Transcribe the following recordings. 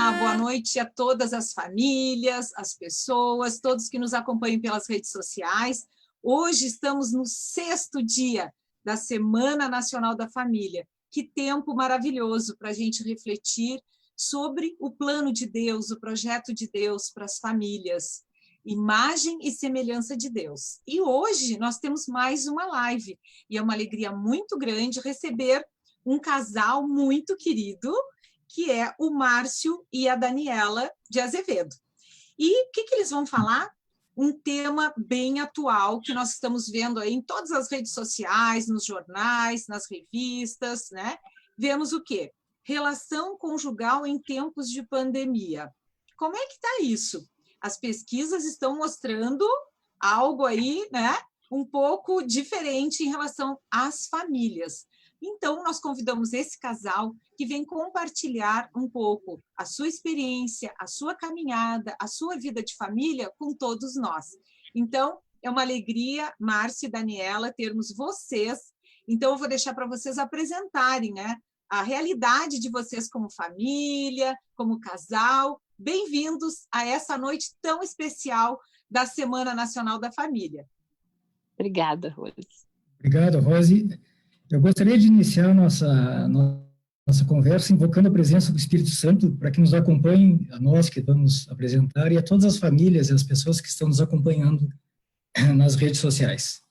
Olá, boa noite a todas as famílias, as pessoas, todos que nos acompanham pelas redes sociais. Hoje estamos no 6º dia da Semana Nacional da Família. Que tempo maravilhoso para a gente refletir sobre o plano de Deus, o projeto de Deus para as famílias. Imagem e semelhança de Deus. E hoje nós temos mais uma live. E é uma alegria muito grande receber um casal muito querido, que é o Márcio e a Daniela de Azevedo. E o que eles vão falar? Um tema bem atual, que nós estamos vendo aí em todas as redes sociais, nos jornais, nas revistas, né? Vemos o quê? Relação conjugal em tempos de pandemia. Como é que está isso? As pesquisas estão mostrando algo aí, né? Um pouco diferente em relação às famílias. Então, nós convidamos esse casal que vem compartilhar um pouco a sua experiência, a sua caminhada, a sua vida de família com todos nós. Então, é uma alegria, Márcio e Daniela, termos vocês. Então, eu vou deixar para vocês apresentarem, né, a realidade de vocês como família, como casal. Bem-vindos a essa noite tão especial da Semana Nacional da Família. Obrigada, Rose. Obrigado, Rose. Eu gostaria de iniciar nossa conversa invocando a presença do Espírito Santo para que nos acompanhe, a nós que vamos apresentar, e a todas as famílias e as pessoas que estão nos acompanhando nas redes sociais.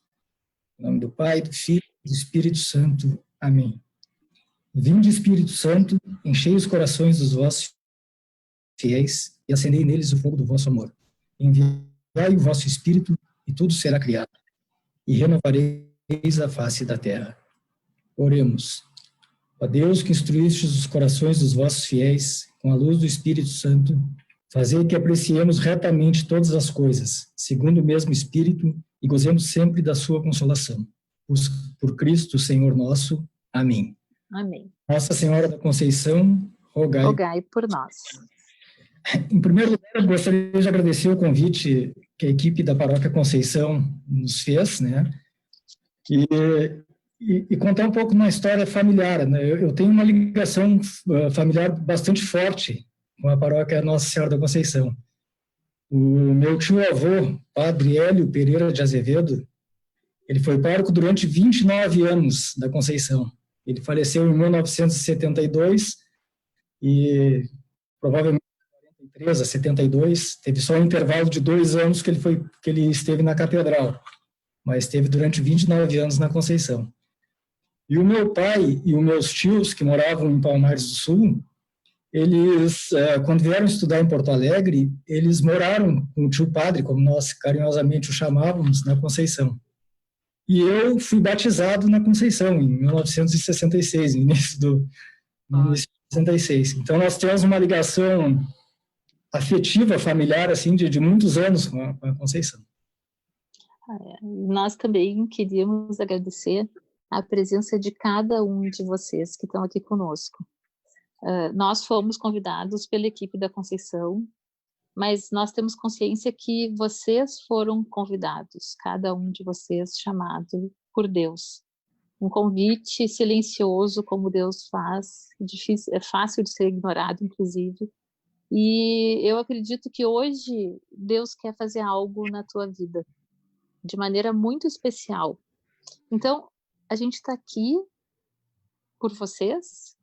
Em nome do Pai, do Filho e do Espírito Santo. Amém. Vinde, Espírito Santo, enchei os corações dos vossos fiéis e acendei neles o fogo do vosso amor. Enviai o vosso Espírito e tudo será criado, e renovareis a face da terra. Oremos. Ó Deus, que instruístes os corações dos vossos fiéis com a luz do Espírito Santo, fazei que apreciemos retamente todas as coisas, segundo o mesmo Espírito, e gozemos sempre da sua consolação. Por Cristo, Senhor nosso. Amém. Amém. Nossa Senhora da Conceição, rogai por nós. Em primeiro lugar, eu gostaria de agradecer o convite que a equipe da Paróquia Conceição nos fez, né? E contar um pouco uma história familiar, né? Eu tenho uma ligação familiar bastante forte com a paróquia Nossa Senhora da Conceição. O meu tio-avô, padre Hélio Pereira de Azevedo, ele foi pároco durante 29 anos da Conceição. Ele faleceu em 1972 e provavelmente de 43 a 72, teve só um intervalo de 2 anos que ele esteve na catedral, mas esteve durante 29 anos na Conceição. E o meu pai e os meus tios, que moravam em Palmares do Sul, eles, quando vieram estudar em Porto Alegre, eles moraram com o tio padre, como nós carinhosamente o chamávamos, na Conceição. E eu fui batizado na Conceição, em 1966, no início de 66. Então, nós temos uma ligação afetiva, familiar, assim, de muitos anos com a Conceição. Nós também queríamos agradecer a presença de cada um de vocês que estão aqui conosco. Nós fomos convidados pela equipe da Conceição, mas nós temos consciência que vocês foram convidados, cada um de vocês chamado por Deus. Um convite silencioso, como Deus faz, é fácil de ser ignorado, inclusive. E eu acredito que hoje Deus quer fazer algo na tua vida, de maneira muito especial. Então, a gente está aqui por vocês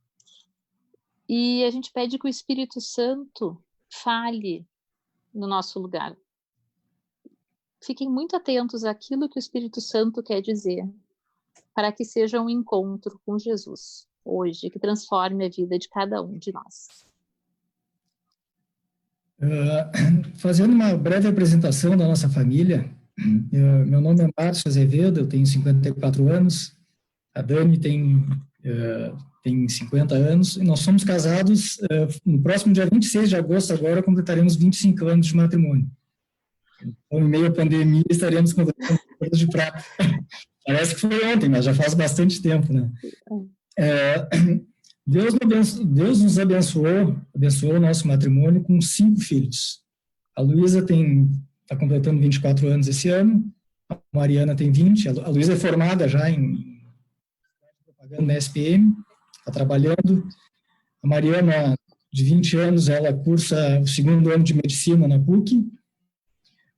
e a gente pede que o Espírito Santo fale no nosso lugar. Fiquem muito atentos àquilo que o Espírito Santo quer dizer, para que seja um encontro com Jesus hoje, que transforme a vida de cada um de nós. Fazendo uma breve apresentação da nossa família, meu nome é Márcio Azevedo, eu tenho 54 anos, a Dani tem 50 anos, e nós somos casados, no próximo dia 26 de agosto, agora completaremos 25 anos de matrimônio. Então, em meio à pandemia, estaremos conversando coisas de prata. Parece que foi ontem, mas já faz bastante tempo, né? Deus nos abençoou o nosso matrimônio com 5 filhos. A Luísa está completando 24 anos esse ano, a Mariana tem 20, a Luísa é formada já em propaganda na SPM, está trabalhando. A Mariana de 20 anos, ela cursa o 2º ano de medicina na PUC.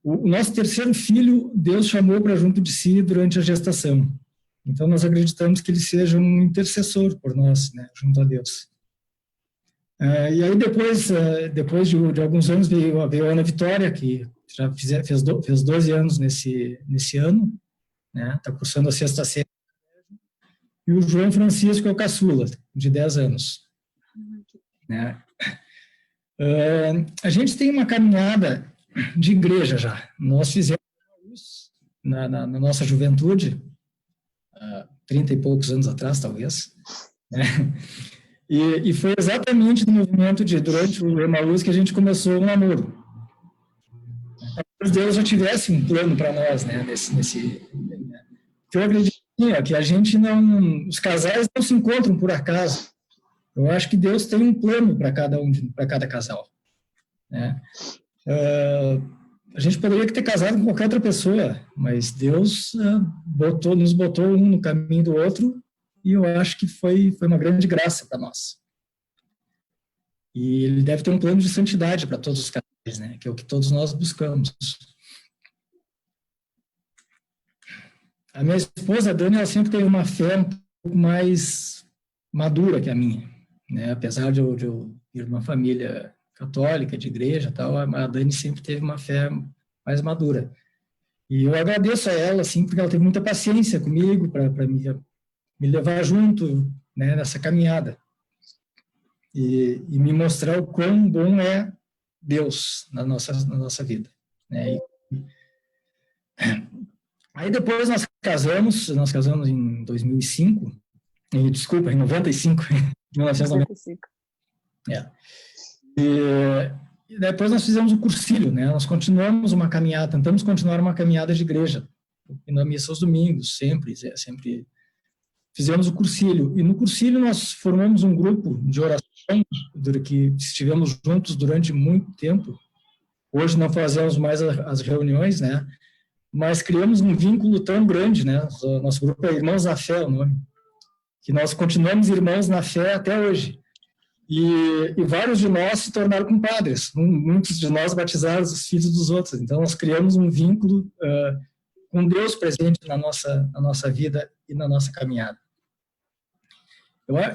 O nosso 3º filho, Deus chamou para junto de si durante a gestação. Então, nós acreditamos que ele seja um intercessor por nós, né, junto a Deus. E aí, depois de alguns anos, veio a Ana Vitória, que já fez 12 anos nesse ano, né, está cursando a 6ª série. E o João Francisco é o caçula, de 10 anos. Né? A gente tem uma caminhada de igreja já. Nós fizemos na nossa juventude, 30 e poucos anos atrás, talvez, né? E foi exatamente no movimento durante o Emaús que a gente começou o namoro. Talvez Deus já tivesse um plano para nós, né? Eu acredito que a gente não... Os casais não se encontram por acaso. Eu acho que Deus tem um plano para cada casal, né? A gente poderia ter casado com qualquer outra pessoa, mas Deus nos botou um no caminho do outro, e eu acho que foi uma grande graça para nós. E Ele deve ter um plano de santidade para todos os casais, né? Que é o que todos nós buscamos. A minha esposa, a Dani, ela sempre teve uma fé um pouco mais madura que a minha, né? Apesar de eu ir de uma família católica, de igreja e tal, a Dani sempre teve uma fé mais madura. E eu agradeço a ela, assim, porque ela teve muita paciência comigo para me levar junto, né, nessa caminhada. E me mostrar o quão bom é Deus na nossa vida, né? Aí depois nós casamos em 2005, desculpa, em 95, 1995. E depois nós fizemos o cursilho, né? Nós tentamos continuar uma caminhada de igreja, indo à missa aos domingos, sempre fizemos o cursilho. E no cursilho nós formamos um grupo de oração, que estivemos juntos durante muito tempo. Hoje não fazemos mais as reuniões, né? Mas criamos um vínculo tão grande, né? O nosso grupo é Irmãos na Fé, o nome, que nós continuamos irmãos na fé até hoje. E vários de nós se tornaram compadres, muitos de nós batizaram os filhos dos outros. Então, nós criamos um vínculo com Deus presente na nossa vida e na nossa caminhada.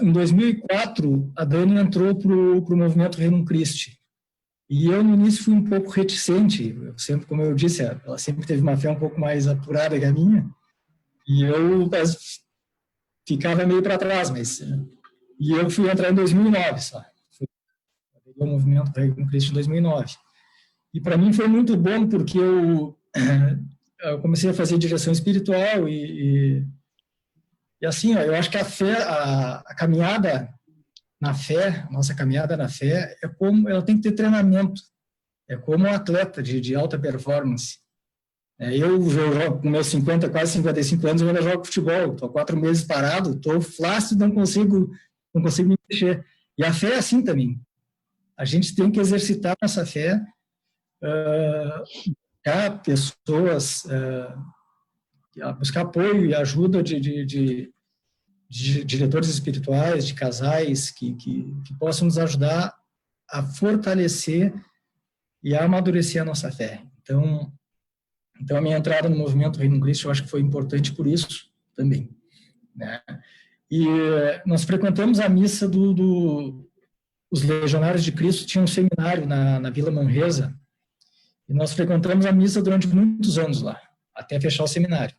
Em 2004, a Dani entrou para o movimento Rerum Christi. E eu, no início, fui um pouco reticente. Como eu disse, ela sempre teve uma fé um pouco mais apurada que a minha. E eu ficava meio para trás, E eu fui entrar em 2009, só. O movimento Rerum Christi em 2009. E para mim foi muito bom, porque eu comecei a fazer direção espiritual e assim, eu acho que a fé, a caminhada na fé, a nossa caminhada na fé, ela tem que ter treinamento. É como um atleta de alta performance. Eu jogo com meus 50, quase 55 anos, eu ainda jogo futebol. Estou 4 meses parado, estou flácido, não consigo me mexer. E a fé é assim também. A gente tem que exercitar nossa fé, buscar pessoas, buscar apoio e ajuda de diretores espirituais, de casais que possam nos ajudar a fortalecer e a amadurecer a nossa fé. Então a minha entrada no movimento Rerum Christi, eu acho que foi importante por isso também, né? E nós frequentamos a missa os Legionários de Cristo tinham um seminário na Vila Manresa, e nós frequentamos a missa durante muitos anos lá, até fechar o seminário.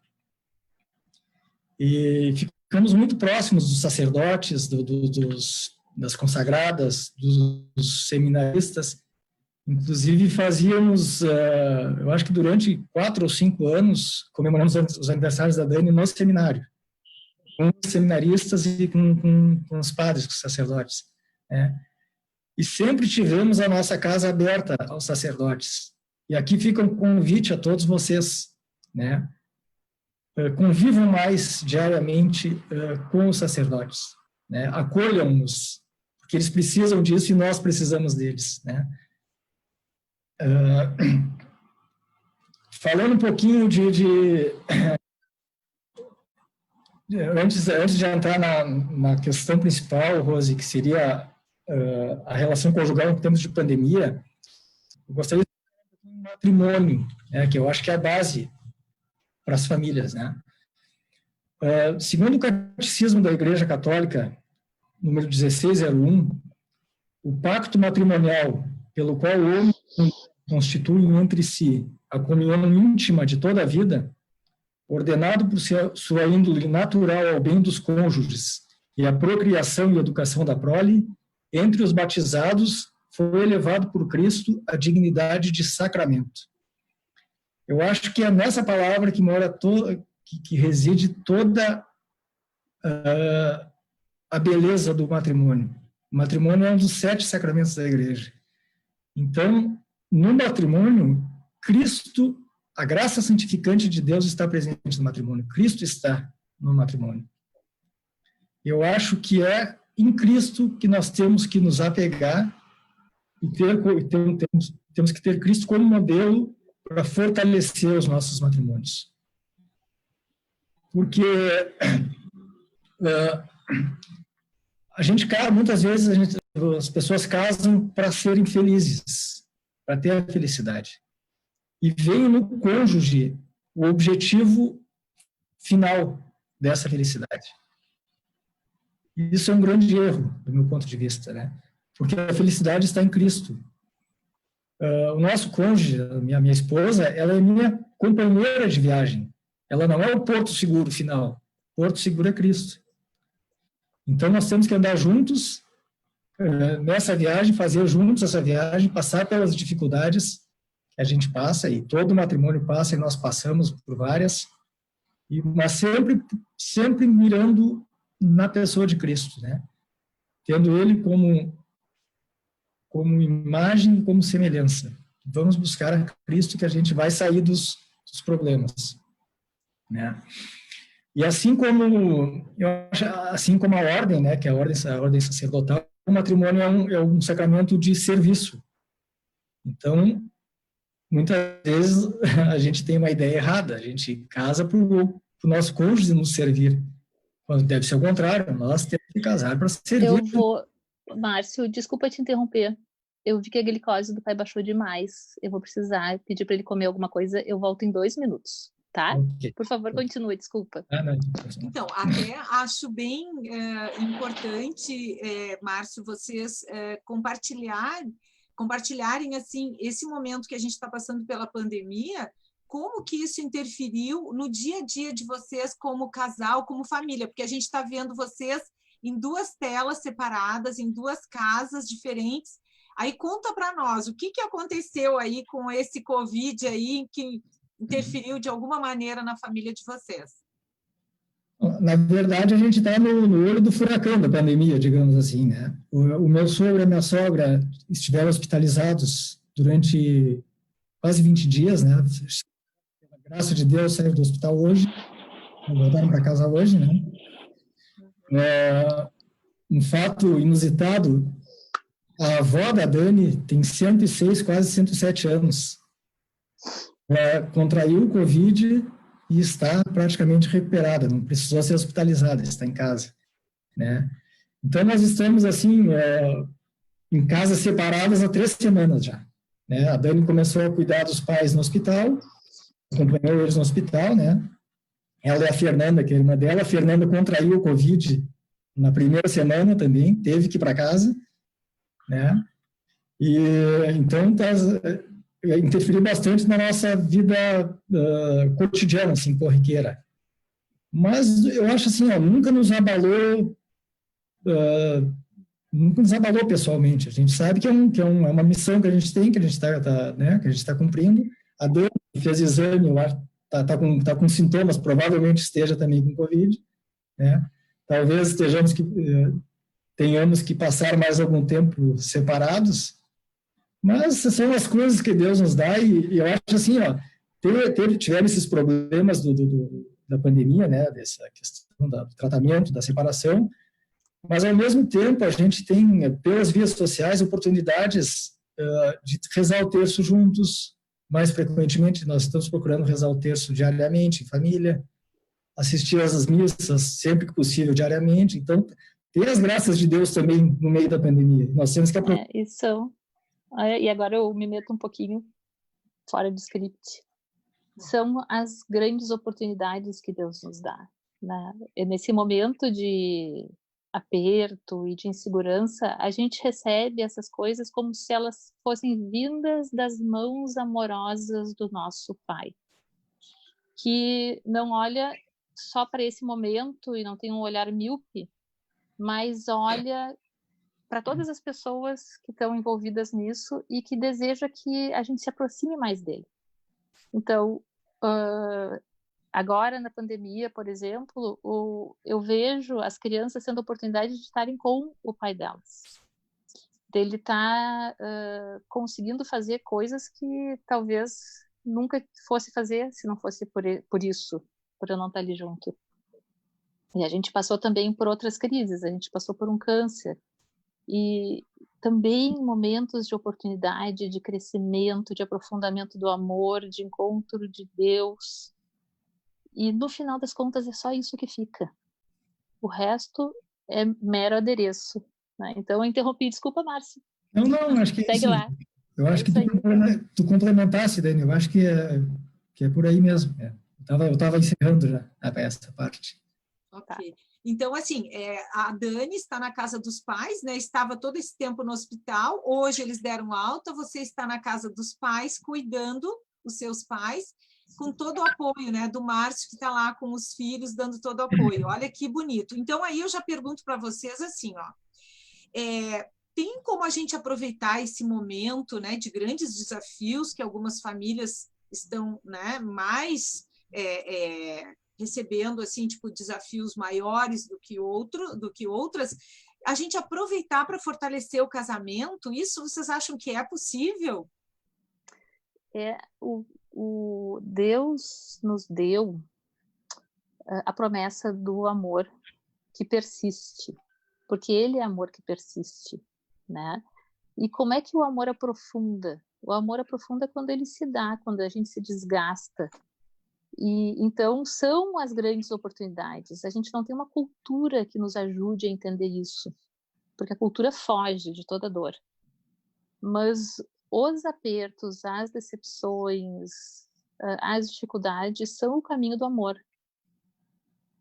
E ficamos muito próximos dos sacerdotes, das consagradas, dos seminaristas. Inclusive fazíamos, eu acho que durante 4 ou 5 anos, comemoramos os aniversários da Dani no seminário, com os seminaristas e com os padres, com os sacerdotes, né? E sempre tivemos a nossa casa aberta aos sacerdotes. E aqui fica um convite a todos vocês, né? Convivam mais diariamente com os sacerdotes, né? Acolham-nos, porque eles precisam disso e nós precisamos deles, né? Falando um pouquinho antes de entrar na questão principal, Rose, que seria a relação conjugal em tempos de pandemia, eu gostaria de falar um matrimônio, né, que eu acho que é a base para as famílias, né? Segundo o Catecismo da Igreja Católica, número 1601, o pacto matrimonial pelo qual o homem constitui entre si a comunhão íntima de toda a vida, ordenado por sua índole natural ao bem dos cônjuges e a procriação e educação da prole, entre os batizados foi elevado por Cristo à dignidade de sacramento. Eu acho que é nessa palavra que mora que reside toda a beleza do matrimônio. O matrimônio é um dos 7 sacramentos da Igreja. Então, no matrimônio, Cristo, a graça santificante de Deus está presente no matrimônio. Cristo está no matrimônio. Eu acho que é em Cristo que nós temos que nos apegar e temos que ter Cristo como modelo para fortalecer os nossos matrimônios. Porque muitas vezes as pessoas casam para serem felizes, para ter a felicidade. E vem no cônjuge o objetivo final dessa felicidade. Isso é um grande erro, do meu ponto de vista, né? Porque a felicidade está em Cristo. O nosso cônjuge, minha esposa, ela é minha companheira de viagem. Ela não é o porto seguro final. O porto seguro é Cristo. Então, nós temos que andar juntos nessa viagem, fazer juntos essa viagem, passar pelas dificuldades que a gente passa, e todo matrimônio passa, e nós passamos por várias, mas sempre mirando na pessoa de Cristo, né? Tendo Ele como imagem, como semelhança. Vamos buscar a Cristo que a gente vai sair dos problemas, né? E assim como a ordem, né, que é a ordem sacerdotal, o matrimônio é um sacramento de serviço. Então, muitas vezes a gente tem uma ideia errada, a gente casa para o nosso cônjuge nos servir, quando deve ser o contrário, nós temos que casar para servir. Márcio, desculpa te interromper, eu vi que a glicose do pai baixou demais, eu vou precisar pedir para ele comer alguma coisa, eu volto em 2 minutos. Tá? Okay. Por favor, continue, desculpa. Então, até acho bem importante, Márcio, vocês compartilharem assim, esse momento que a gente está passando pela pandemia, como que isso interferiu no dia a dia de vocês como casal, como família, porque a gente está vendo vocês em 2 telas separadas, em 2 casas diferentes. Aí conta para nós, o que aconteceu aí com esse Covid aí, que interferiu de alguma maneira na família de vocês? Na verdade, a gente está no olho do furacão da pandemia, digamos assim, né? O meu sogro e a minha sogra estiveram hospitalizados durante quase 20 dias, né? Pela graça de Deus, saíram do hospital hoje, voltaram para casa hoje, né? Um fato inusitado, a avó da Dani tem 106, quase 107 anos. Contraiu o Covid e está praticamente recuperada, não precisou ser hospitalizada, está em casa, né? Então, nós estamos, assim, em casas separadas há 3 semanas já, né? A Dani começou a cuidar dos pais no hospital, acompanhou eles no hospital, né? Ela e a Fernanda, que é a irmã dela, a Fernanda contraiu o Covid na primeira semana também, teve que ir para casa, né? E, então, interferiu bastante na nossa vida cotidiana, assim, corriqueira. Mas eu acho assim, nunca nos abalou pessoalmente. A gente sabe que é uma missão que a gente tem, que a gente está cumprindo. A Dani fez exame, está com sintomas, provavelmente esteja também com Covid, né? Talvez tenhamos que passar mais algum tempo separados. Mas são as coisas que Deus nos dá, e eu acho assim, tiveram esses problemas da pandemia, né, dessa questão do tratamento, da separação, mas ao mesmo tempo a gente tem, pelas vias sociais, oportunidades de rezar o terço juntos. Mais frequentemente nós estamos procurando rezar o terço diariamente, em família, assistir às missas sempre que possível diariamente. Então, tem as graças de Deus também no meio da pandemia. Nós temos que aproveitar. E agora eu me meto um pouquinho fora do script. São as grandes oportunidades que Deus nos dá, né? E nesse momento de aperto e de insegurança, a gente recebe essas coisas como se elas fossem vindas das mãos amorosas do nosso Pai, que não olha só para esse momento e não tem um olhar míope, mas olha para todas as pessoas que estão envolvidas nisso e que deseja que a gente se aproxime mais dele. Então, agora na pandemia, por exemplo, eu vejo as crianças tendo a oportunidade de estarem com o pai delas. Dele estar conseguindo fazer coisas que talvez nunca fosse fazer se não fosse por isso, por eu não estar ali junto. E a gente passou também por outras crises, a gente passou por um câncer. E também momentos de oportunidade, de crescimento, de aprofundamento do amor, de encontro de Deus. E no final das contas é só isso que fica. O resto é mero adereço, né? Então eu interrompi, desculpa, Márcio. Não, acho que segue isso, lá. Eu acho que tu complementasse, Dani, eu acho que é por aí mesmo. Eu estava encerrando já essa parte. Ok. Então, assim, a Dani está na casa dos pais, né? Estava todo esse tempo no hospital, hoje eles deram alta, você está na casa dos pais, cuidando dos seus pais, com todo o apoio, né? Do Márcio, que está lá com os filhos, dando todo o apoio. Olha que bonito. Então, aí eu já pergunto para vocês assim, ó. Tem como a gente aproveitar esse momento, né, de grandes desafios que algumas famílias estão, né, mais recebendo assim, tipo, desafios maiores do que outras, a gente aproveitar para fortalecer o casamento? Isso vocês acham que é possível? O Deus nos deu a promessa do amor que persiste, porque ele é amor que persiste, né? E como é que o amor aprofunda? O amor aprofunda quando ele se dá, quando a gente se desgasta. E então são as grandes oportunidades. A gente não tem uma cultura que nos ajude a entender isso, porque a cultura foge de toda dor. Mas os apertos, as decepções, as dificuldades são o caminho do amor.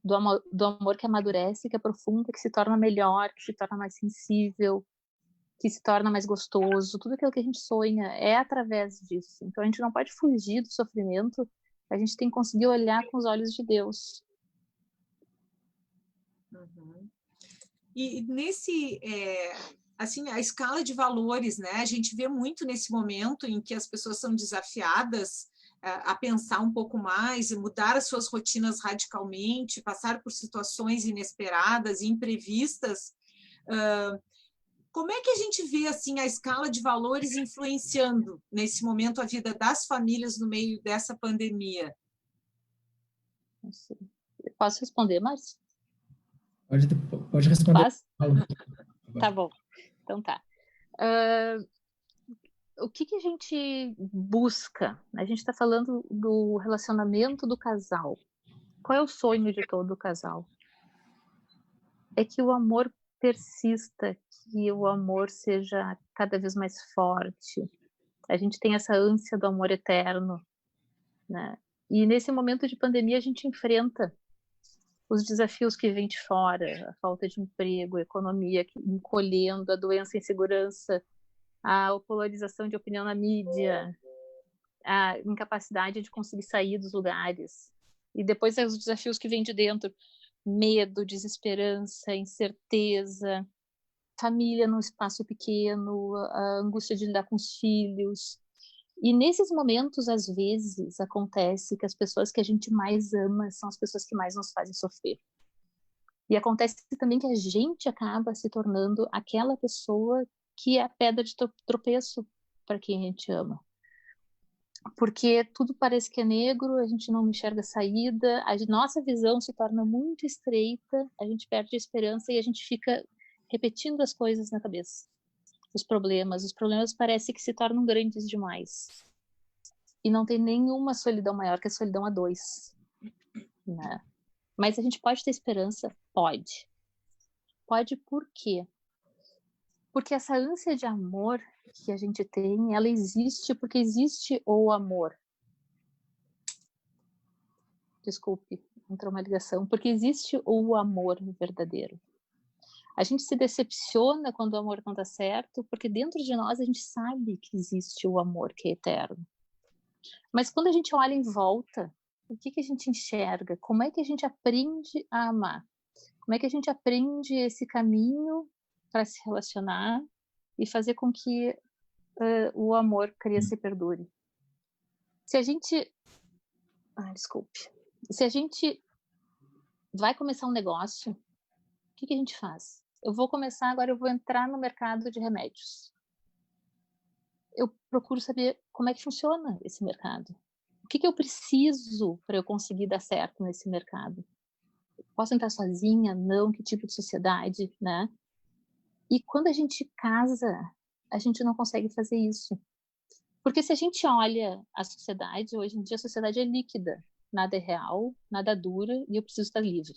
Do amor que amadurece, que aprofunda, que se torna melhor, que se torna mais sensível, que se torna mais gostoso. Tudo aquilo que a gente sonha é através disso. Então a gente não pode fugir do sofrimento, a gente tem que conseguir olhar com os olhos de Deus. Uhum. E nesse, assim, a escala de valores, né? A gente vê muito nesse momento em que as pessoas são desafiadas a pensar um pouco mais, mudar as suas rotinas radicalmente, passar por situações inesperadas e imprevistas. Como é que a gente vê assim a escala de valores influenciando nesse momento a vida das famílias no meio dessa pandemia? Posso responder, Márcio? Pode responder. Tá bom. Então tá. O que a gente busca? A gente está falando do relacionamento do casal. Qual é o sonho de todo casal? É que o amor persista, que o amor seja cada vez mais forte. A gente tem essa ânsia do amor eterno, né? E nesse momento de pandemia a gente enfrenta os desafios que vêm de fora, a falta de emprego, a economia encolhendo, a doença, a insegurança, a polarização de opinião na mídia, a incapacidade de conseguir sair dos lugares. E depois os desafios que vêm de dentro, medo, desesperança, incerteza, família num espaço pequeno, a angústia de lidar com os filhos. E nesses momentos, às vezes, acontece que as pessoas que a gente mais ama são as pessoas que mais nos fazem sofrer. E acontece também que a gente acaba se tornando aquela pessoa que é a pedra de tropeço para quem a gente ama. Porque tudo parece que é negro, a gente não enxerga saída, nossa visão se torna muito estreita, a gente perde a esperança e a gente fica repetindo as coisas na cabeça. Os problemas parecem que se tornam grandes demais. E não tem nenhuma solidão maior que a solidão a dois, né? Mas a gente pode ter esperança? Pode. Pode por quê? Porque essa ânsia de amor que a gente tem, ela existe porque existe o amor. Desculpe, entrou uma ligação. Porque existe o amor verdadeiro. A gente se decepciona quando o amor não dá certo, porque dentro de nós a gente sabe que existe o amor que é eterno. Mas quando a gente olha em volta, o que a gente enxerga? Como é que a gente aprende a amar? Como é que a gente aprende esse caminho para se relacionar e fazer com que o amor cresça e perdure? Se a gente... desculpe. Se a gente vai começar um negócio, o que a gente faz? Eu vou entrar no mercado de remédios. Eu procuro saber como é que funciona esse mercado. O que eu preciso para eu conseguir dar certo nesse mercado? Posso entrar sozinha? Não? Que tipo de sociedade, né? E quando a gente casa, a gente não consegue fazer isso. Porque se a gente olha a sociedade, hoje em dia a sociedade é líquida. Nada é real, nada dura e eu preciso estar livre.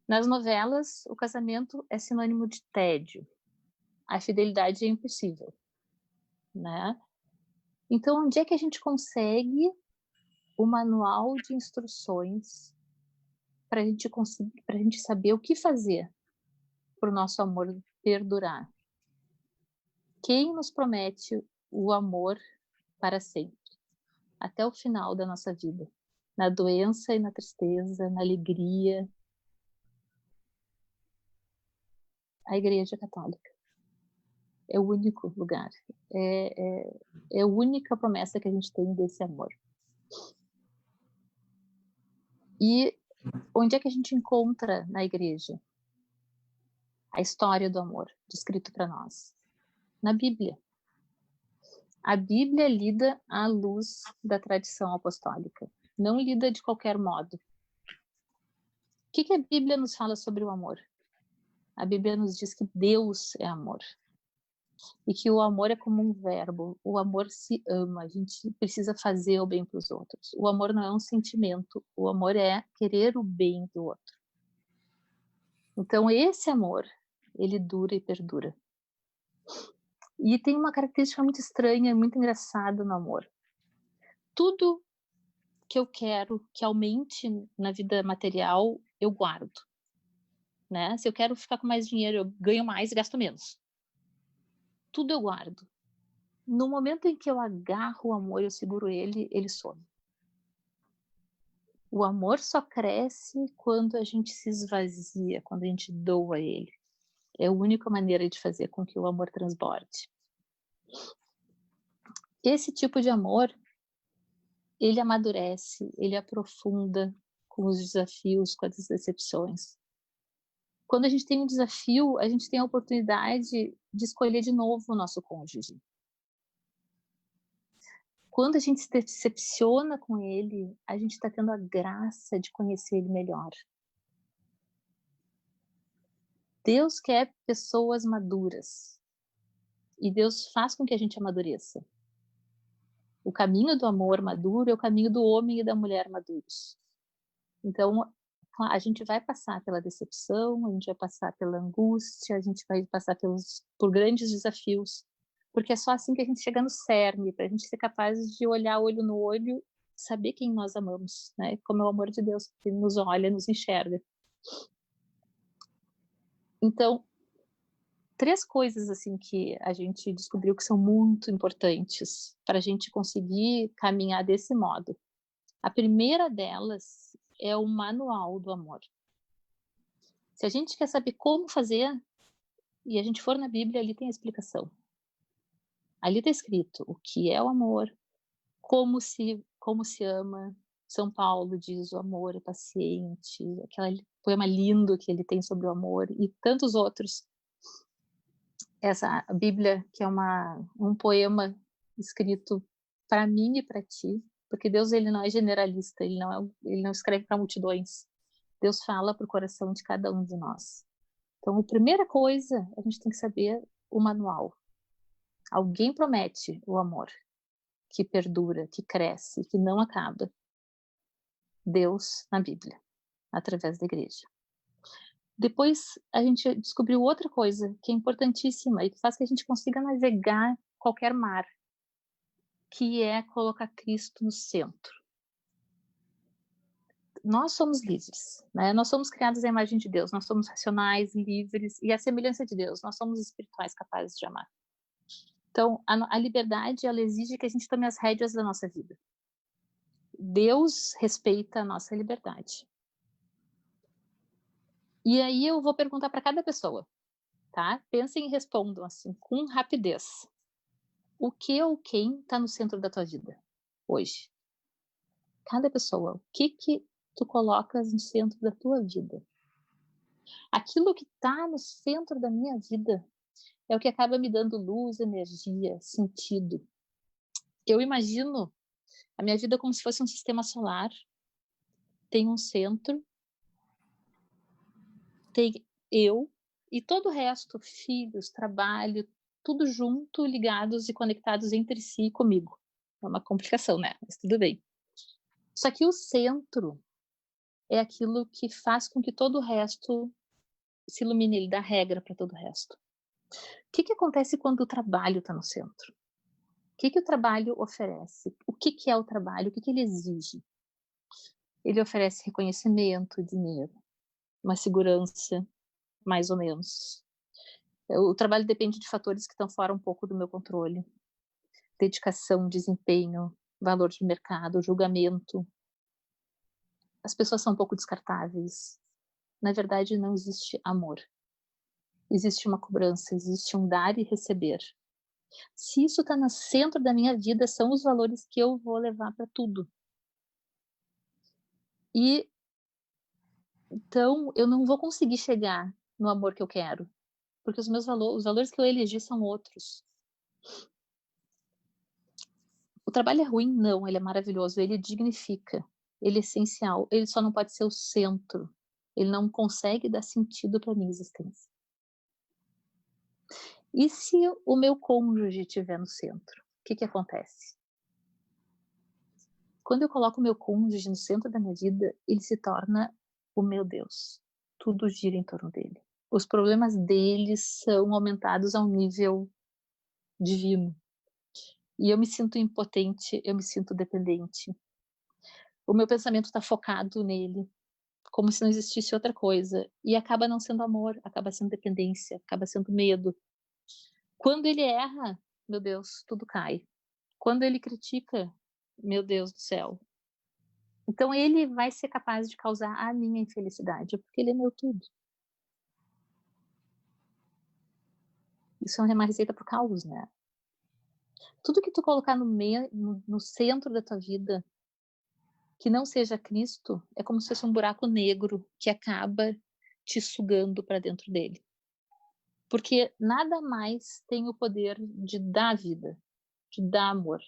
Nas novelas, o casamento é sinônimo de tédio. A fidelidade é impossível, né? Então, onde é que a gente consegue o manual de instruções para a gente saber o que fazer para o nosso amor perdurar? Quem nos promete o amor para sempre, até o final da nossa vida, na doença e na tristeza, na alegria? A Igreja Católica. É o único lugar, é a única promessa que a gente tem desse amor. E onde é que a gente encontra na Igreja a história do amor descrito para nós? Na Bíblia. A Bíblia é lida à luz da tradição apostólica, não lida de qualquer modo. O que a Bíblia nos fala sobre o amor? A Bíblia nos diz que Deus é amor. E que o amor é como um verbo. O amor se ama. A gente precisa fazer o bem para os outros. O amor não é um sentimento. O amor é querer o bem do outro. Então, esse amor, ele dura e perdura. E tem uma característica muito estranha, muito engraçada no amor. Tudo que eu quero que aumente na vida material, eu guardo. Né? Se eu quero ficar com mais dinheiro, eu ganho mais e gasto menos. Tudo eu guardo. No momento em que eu agarro o amor, eu seguro ele, ele some. O amor só cresce quando a gente se esvazia, quando a gente doa ele. É a única maneira de fazer com que o amor transborde. Esse tipo de amor, ele amadurece, ele aprofunda com os desafios, com as decepções. Quando a gente tem um desafio, a gente tem a oportunidade de escolher de novo o nosso cônjuge. Quando a gente se decepciona com ele, a gente está tendo a graça de conhecer ele melhor. Deus quer pessoas maduras. E Deus faz com que a gente amadureça. O caminho do amor maduro é o caminho do homem e da mulher maduros. Então, a gente vai passar pela decepção, a gente vai passar pela angústia, a gente vai passar por grandes desafios. Porque é só assim que a gente chega no cerne, para a gente ser capaz de olhar olho no olho, saber quem nós amamos, né? Como é o amor de Deus, que nos olha, nos enxerga. Então, 3 coisas assim que a gente descobriu que são muito importantes para a gente conseguir caminhar desse modo. A primeira delas é o manual do amor. Se a gente quer saber como fazer, e a gente for na Bíblia, ali tem a explicação. Ali está escrito o que é o amor, como se ama. São Paulo diz o amor é paciente, aquele poema lindo que ele tem sobre o amor e tantos outros. Essa Bíblia, que é um poema escrito para mim e para ti, porque Deus ele não é generalista, ele não escreve para multidões. Deus fala para o coração de cada um de nós. Então, a primeira coisa, a gente tem que saber o manual. Alguém promete o amor que perdura, que cresce, que não acaba. Deus na Bíblia, através da Igreja. Depois a gente descobriu outra coisa que é importantíssima e que faz que a gente consiga navegar qualquer mar, que é colocar Cristo no centro. Nós somos livres, né? Nós somos criados à imagem de Deus, nós somos racionais, livres e à semelhança de Deus, nós somos espirituais capazes de amar. Então, a liberdade, ela exige que a gente tome as rédeas da nossa vida. Deus respeita a nossa liberdade. E aí eu vou perguntar para cada pessoa, tá? Pensem e respondam assim, com rapidez. O que ou quem está no centro da tua vida hoje? Cada pessoa, o que tu colocas no centro da tua vida? Aquilo que está no centro da minha vida é o que acaba me dando luz, energia, sentido. Eu imagino a minha vida como se fosse um sistema solar. Tem um centro, tem eu e todo o resto, filhos, trabalho, tudo junto, ligados e conectados entre si e comigo. É uma complicação, né? Mas tudo bem. Só que o centro é aquilo que faz com que todo o resto se ilumine, ele dá regra para todo o resto. O que acontece quando o trabalho está no centro? O que o trabalho oferece? O que é o trabalho? O que ele exige? Ele oferece reconhecimento, dinheiro, uma segurança, mais ou menos. O trabalho depende de fatores que estão fora um pouco do meu controle. Dedicação, desempenho, valor de mercado, julgamento. As pessoas são um pouco descartáveis. Na verdade, não existe amor. Existe uma cobrança, existe um dar e receber. Se isso está no centro da minha vida, são os valores que eu vou levar para tudo. E então eu não vou conseguir chegar no amor que eu quero, porque os meus valores, os valores que eu elegi são outros. O trabalho é ruim? Não, ele é maravilhoso, ele dignifica, ele é essencial, ele só não pode ser o centro, ele não consegue dar sentido para a minha existência. E se o meu cônjuge estiver no centro, o que acontece? Quando eu coloco o meu cônjuge no centro da minha vida, ele se torna o meu Deus. Tudo gira em torno dele. Os problemas dele são aumentados a um nível divino. E eu me sinto impotente, eu me sinto dependente. O meu pensamento está focado nele, como se não existisse outra coisa. E acaba não sendo amor, acaba sendo dependência, acaba sendo medo. Quando ele erra, meu Deus, tudo cai. Quando ele critica, meu Deus do céu. Então ele vai ser capaz de causar a minha infelicidade, porque ele é meu tudo. Isso é uma receita pro caos, né? Tudo que tu colocar no centro da tua vida, que não seja Cristo, é como se fosse um buraco negro que acaba te sugando para dentro dele. Porque nada mais tem o poder de dar vida, de dar amor.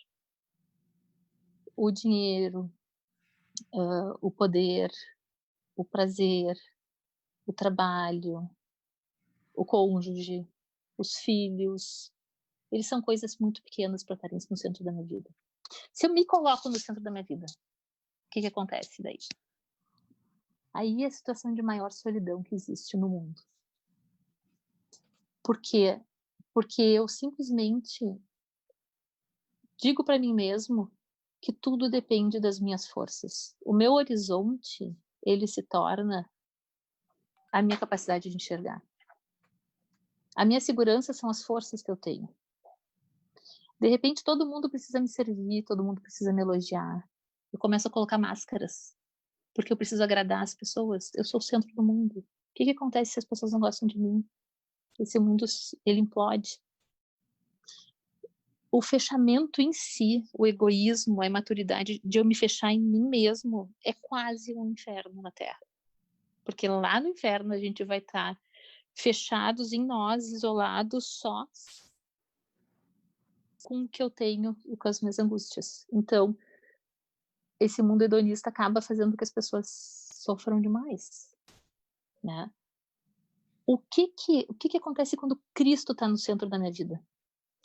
O dinheiro, o poder, o prazer, o trabalho, o cônjuge, os filhos, eles são coisas muito pequenas para estarem no centro da minha vida. Se eu me coloco no centro da minha vida, o que acontece daí? Aí é a situação de maior solidão que existe no mundo. Por quê? Porque eu simplesmente digo para mim mesmo que tudo depende das minhas forças. O meu horizonte, ele se torna a minha capacidade de enxergar. A minha segurança são as forças que eu tenho. De repente, todo mundo precisa me servir, todo mundo precisa me elogiar. Eu começo a colocar máscaras, porque eu preciso agradar as pessoas. Eu sou o centro do mundo. O que acontece se as pessoas não gostam de mim? Esse mundo, ele implode. O fechamento em si, o egoísmo, a imaturidade de eu me fechar em mim mesmo, é quase um inferno na Terra. Porque lá no inferno a gente vai estar fechados em nós, isolados, só com o que eu tenho e com as minhas angústias. Então, esse mundo hedonista acaba fazendo com que as pessoas sofram demais, né? O que acontece quando Cristo está no centro da minha vida?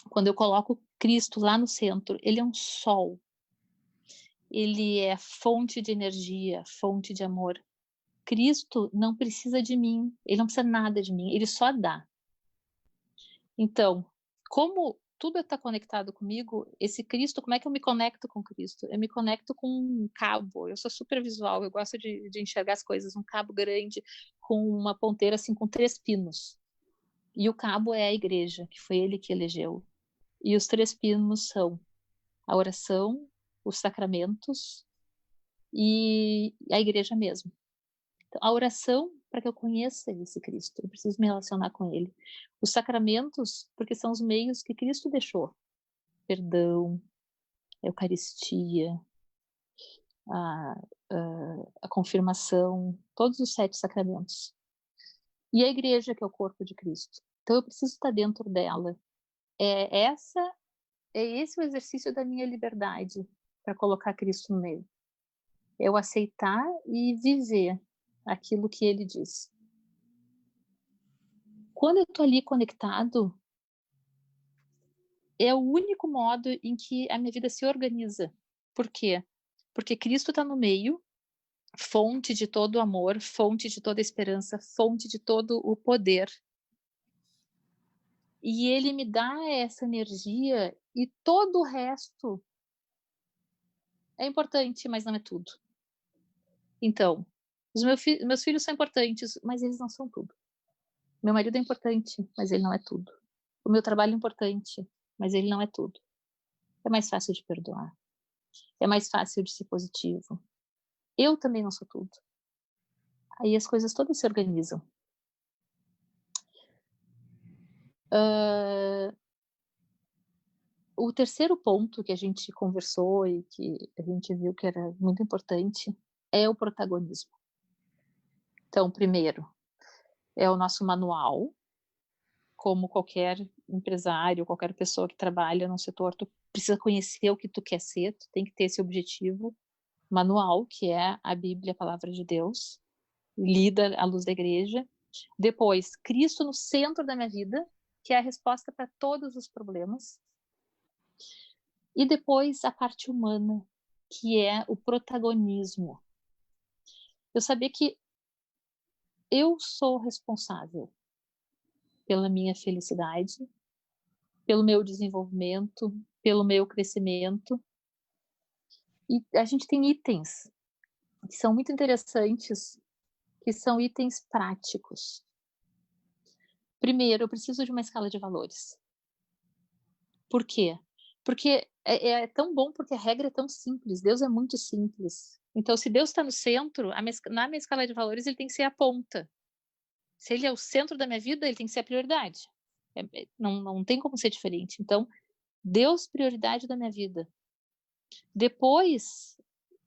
Quando eu coloco Cristo lá no centro, ele é um sol. Ele é fonte de energia, fonte de amor. Cristo não precisa de mim, ele não precisa nada de mim, ele só dá. Então, como tudo está conectado comigo, esse Cristo, como é que eu me conecto com Cristo? Eu me conecto com um cabo, eu sou super visual, eu gosto de enxergar as coisas, um cabo grande com uma ponteira assim, com 3 pinos. E o cabo é a igreja, que foi ele que elegeu. E os 3 pinos são a oração, os sacramentos e a igreja mesmo. Então, a oração, para que eu conheça esse Cristo, eu preciso me relacionar com ele. Os sacramentos, porque são os meios que Cristo deixou. Perdão, a Eucaristia, a confirmação, todos os 7 sacramentos. E a igreja, que é o corpo de Cristo. Então, eu preciso estar dentro dela. É esse o exercício da minha liberdade, para colocar Cristo no meio. Eu aceitar e viver aquilo que ele diz. Quando eu estou ali conectado, é o único modo em que a minha vida se organiza. Por quê? Porque Cristo está no meio, fonte de todo o amor, fonte de toda a esperança, fonte de todo o poder. E ele me dá essa energia e todo o resto é importante, mas não é tudo. Então, os meus filhos são importantes, mas eles não são tudo. Meu marido é importante, mas ele não é tudo. O meu trabalho é importante, mas ele não é tudo. É mais fácil de perdoar. É mais fácil de ser positivo. Eu também não sou tudo. Aí as coisas todas se organizam. O terceiro ponto que a gente conversou e que a gente viu que era muito importante é o protagonismo. Então, primeiro, é o nosso manual. Como qualquer empresário, qualquer pessoa que trabalha no setor, tu precisa conhecer o que tu quer ser, tu tem que ter esse objetivo manual, que é a Bíblia, a Palavra de Deus, lida à luz da igreja. Depois, Cristo no centro da minha vida, que é a resposta para todos os problemas. E depois, a parte humana, que é o protagonismo. Eu saber que eu sou responsável pela minha felicidade, pelo meu desenvolvimento, pelo meu crescimento. E a gente tem itens que são muito interessantes, que são itens práticos. Primeiro, eu preciso de uma escala de valores. Por quê? Porque é tão bom, porque a regra é tão simples, Deus é muito simples. Então, se Deus está no centro, na minha escala de valores, ele tem que ser a ponta. Se ele é o centro da minha vida, ele tem que ser a prioridade. Não tem como ser diferente. Então, Deus, prioridade da minha vida. Depois,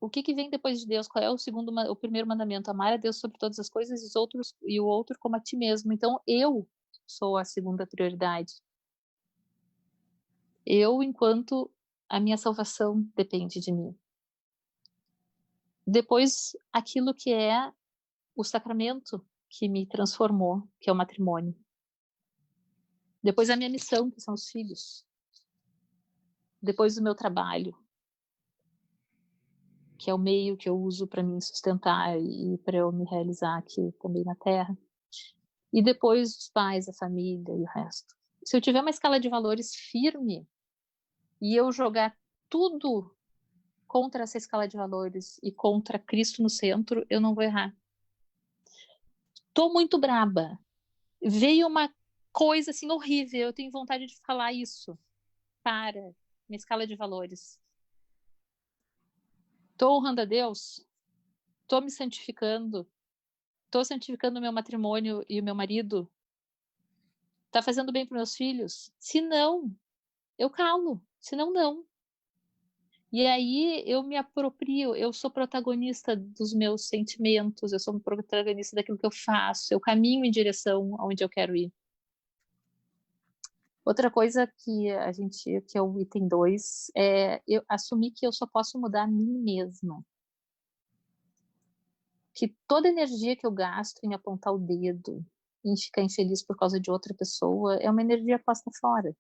o que vem depois de Deus? Qual é o primeiro mandamento? Amar a Deus sobre todas as coisas e o outro como a ti mesmo. Então, eu sou a segunda prioridade. Eu, enquanto a minha salvação depende de mim. Depois, aquilo que é o sacramento que me transformou, que é o matrimônio. Depois, a minha missão, que são os filhos. Depois, o meu trabalho, que é o meio que eu uso para me sustentar e para eu me realizar aqui também na Terra. E depois os pais, a família e o resto. Se eu tiver uma escala de valores firme e eu jogar tudo contra essa escala de valores e contra Cristo no centro, eu não vou errar. Tô muito braba. Veio uma coisa assim horrível, eu tenho vontade de falar isso. Para, minha escala de valores. Tô honrando a Deus? Tô me santificando? Tô santificando o meu matrimônio e o meu marido? Tá fazendo bem para meus filhos? Se não, eu calo. Se não, não. E aí eu me aproprio, eu sou protagonista dos meus sentimentos, eu sou protagonista daquilo que eu faço, eu caminho em direção aonde eu quero ir. Outra coisa que é o item 2, é eu assumir que eu só posso mudar a mim mesma. Que toda energia que eu gasto em apontar o dedo, em ficar infeliz por causa de outra pessoa, é uma energia posta fora.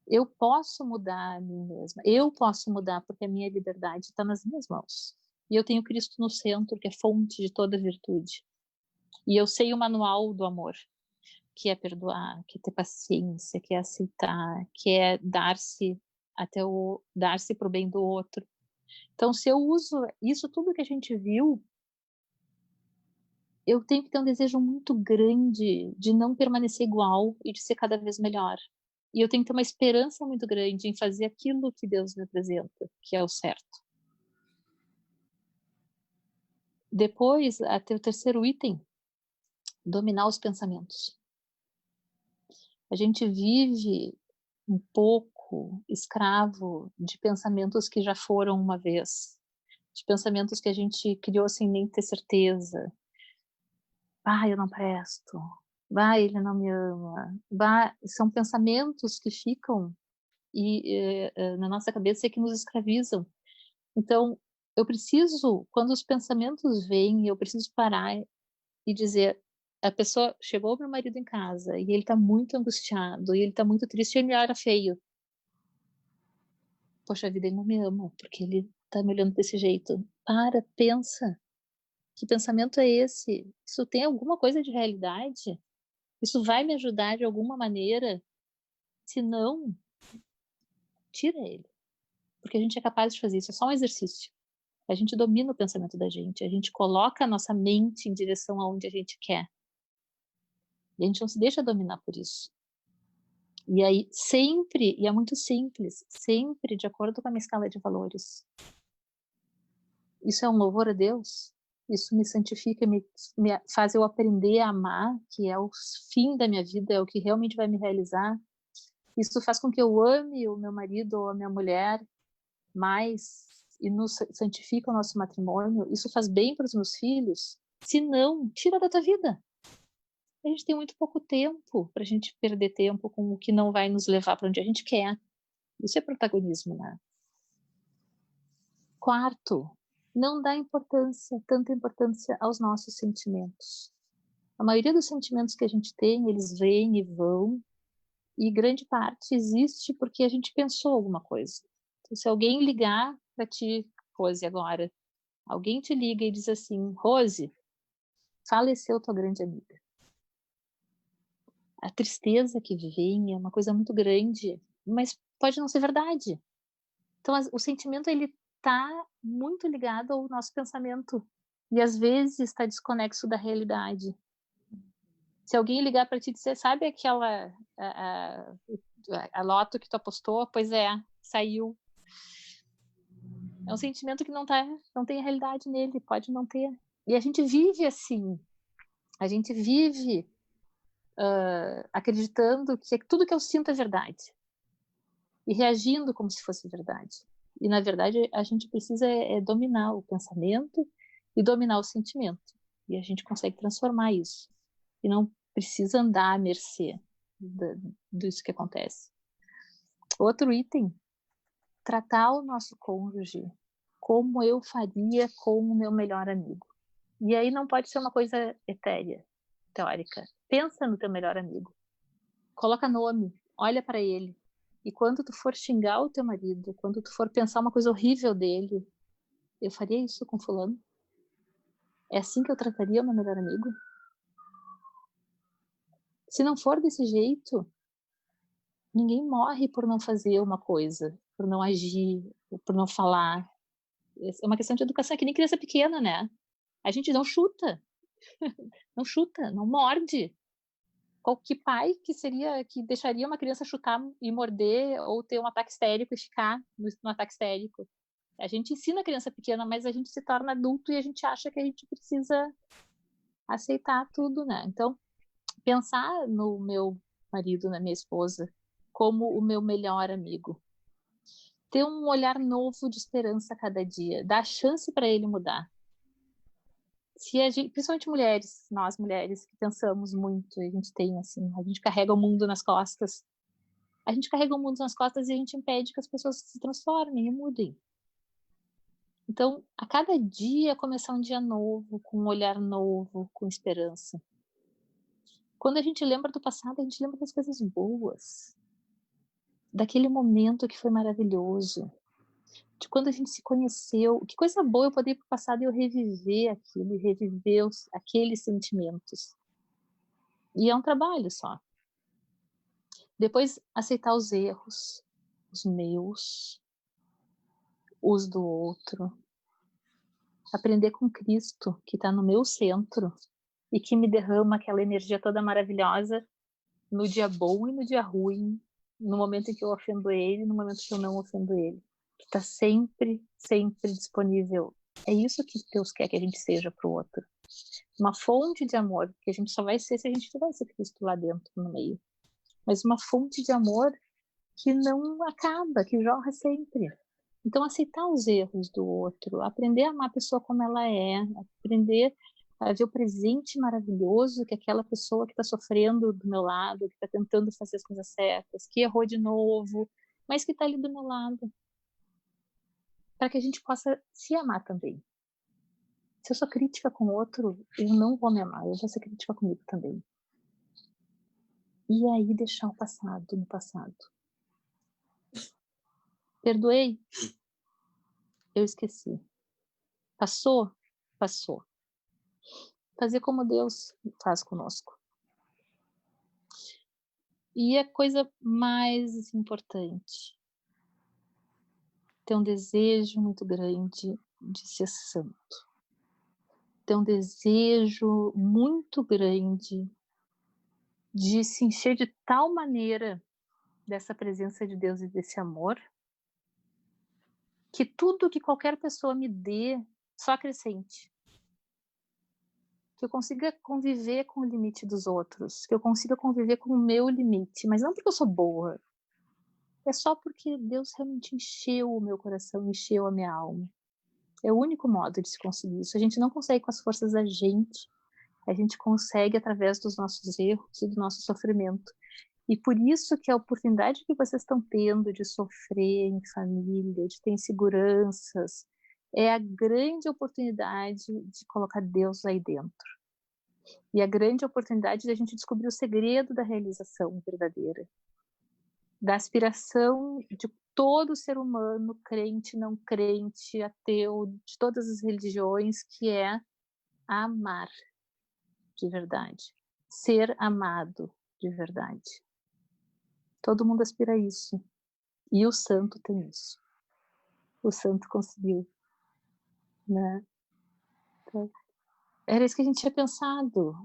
Eu posso mudar a mim mesma. Eu posso mudar porque a minha liberdade está nas minhas mãos. E eu tenho Cristo no centro, que é fonte de toda virtude. E eu sei o manual do amor, que é perdoar, que é ter paciência, que é aceitar, que é dar-se dar-se para o bem do outro. Então, se eu uso isso tudo que a gente viu, eu tenho que ter um desejo muito grande de não permanecer igual e de ser cada vez melhor. E eu tenho que ter uma esperança muito grande em fazer aquilo que Deus me apresenta, que é o certo. Depois, até o terceiro item, dominar os pensamentos. A gente vive um pouco escravo de pensamentos que já foram uma vez, de pensamentos que a gente criou sem nem ter certeza. Eu não presto. Ele não me ama. São pensamentos que ficam na nossa cabeça e que nos escravizam. Então, eu preciso, quando os pensamentos vêm, eu preciso parar e dizer, a pessoa chegou meu marido em casa e ele está muito angustiado e ele está muito triste e ele me olha feio. Poxa vida, ele não me ama porque ele está me olhando desse jeito. Pensa. Que pensamento é esse? Isso tem alguma coisa de realidade? Isso vai me ajudar de alguma maneira? Se não, tira ele. Porque a gente é capaz de fazer isso, é só um exercício. A gente domina o pensamento da gente, a gente coloca a nossa mente em direção aonde a gente quer. E a gente não se deixa dominar por isso. E aí, sempre, e é muito simples, sempre de acordo com a minha escala de valores. Isso é um louvor a Deus? Isso me santifica, me faz eu aprender a amar, que é o fim da minha vida, é o que realmente vai me realizar. Isso faz com que eu ame o meu marido ou a minha mulher mais e nos santifica o nosso matrimônio. Isso faz bem para os meus filhos? Se não, tira da tua vida. A gente tem muito pouco tempo para a gente perder tempo com o que não vai nos levar para onde a gente quer. Isso é protagonismo, né? Quarto, não dá tanta importância aos nossos sentimentos. A maioria dos sentimentos que a gente tem, eles vêm e vão, e grande parte existe porque a gente pensou alguma coisa. Então, se alguém ligar para ti, Rose, agora, alguém te liga e diz assim, Rose, faleceu tua grande amiga. A tristeza que vem é uma coisa muito grande, mas pode não ser verdade. Então, o sentimento, ele está muito ligado ao nosso pensamento e às vezes está desconexo da realidade. Se alguém ligar para ti e dizer, sabe aquela a loto que tu apostou? Pois é, saiu. É um sentimento que não tem realidade nele, pode não ter. E a gente vive assim. A gente vive acreditando que tudo que eu sinto é verdade. E reagindo como se fosse verdade. E, na verdade, a gente precisa dominar o pensamento e dominar o sentimento. E a gente consegue transformar isso. E não precisa andar à mercê disso que acontece. Outro item, tratar o nosso cônjuge como eu faria com o meu melhor amigo. E aí não pode ser uma coisa etérea, teórica. Pensa no teu melhor amigo. Coloca nome, olha para ele. E quando tu for xingar o teu marido, quando tu for pensar uma coisa horrível dele, eu faria isso com fulano? É assim que eu trataria o meu melhor amigo? Se não for desse jeito, ninguém morre por não fazer uma coisa, por não agir, por não falar. É uma questão de educação, é que nem criança pequena, né? A gente não chuta, não morde. Que pai que deixaria uma criança chutar e morder ou ter um ataque histérico e ficar no ataque histérico? A gente ensina a criança pequena, mas a gente se torna adulto e a gente acha que a gente precisa aceitar tudo, né? Então, pensar no meu marido, na minha esposa, como o meu melhor amigo. Ter um olhar novo de esperança a cada dia, dar chance para ele mudar. Se a gente, principalmente mulheres, nós mulheres que pensamos muito, a gente tem assim, a gente carrega o mundo nas costas. A gente carrega o mundo nas costas e a gente impede que as pessoas se transformem e mudem. Então, a cada dia começar um dia novo, com um olhar novo, com esperança. Quando a gente lembra do passado, a gente lembra das coisas boas, daquele momento que foi maravilhoso. de quando a gente se conheceu. Que coisa boa eu poder ir para o passado e eu reviver aquilo, e reviver aqueles sentimentos. E é um trabalho só. Depois, aceitar os erros, os meus, os do outro. Aprender com Cristo, que está no meu centro e que me derrama aquela energia toda maravilhosa no dia bom e no dia ruim, no momento em que eu ofendo ele, no momento que eu não ofendo ele. Que está sempre, sempre disponível. É isso que Deus quer que a gente seja para o outro. Uma fonte de amor, que a gente só vai ser se a gente tiver esse Cristo lá dentro, no meio. Mas uma fonte de amor que não acaba, que jorra sempre. Então, aceitar os erros do outro, aprender a amar a pessoa como ela é, aprender a ver o presente maravilhoso que aquela pessoa que está sofrendo do meu lado, que está tentando fazer as coisas certas, que errou de novo, mas que está ali do meu lado. Para que a gente possa se amar também. Se eu sou crítica com o outro, eu não vou me amar, eu vou ser crítica comigo também. E aí deixar o passado no passado. Perdoei? Eu esqueci. Passou? Passou. Fazer como Deus faz conosco. E a coisa mais importante, ter um desejo muito grande de ser santo. Ter um desejo muito grande de se encher de tal maneira dessa presença de Deus e desse amor, que tudo que qualquer pessoa me dê só acrescente. Que eu consiga conviver com o limite dos outros, que eu consiga conviver com o meu limite, mas não porque eu sou boa, é só porque Deus realmente encheu o meu coração, encheu a minha alma. É o único modo de se conseguir isso. A gente não consegue com as forças da gente, a gente consegue através dos nossos erros e do nosso sofrimento. E por isso que a oportunidade que vocês estão tendo de sofrer em família, de ter inseguranças, é a grande oportunidade de colocar Deus aí dentro. E a grande oportunidade de a gente descobrir o segredo da realização verdadeira. Da aspiração de todo ser humano, crente, não crente, ateu, de todas as religiões, que é amar de verdade. Ser amado de verdade. Todo mundo aspira a isso. E o santo tem isso. O santo conseguiu. Né? Então, era isso que a gente tinha pensado.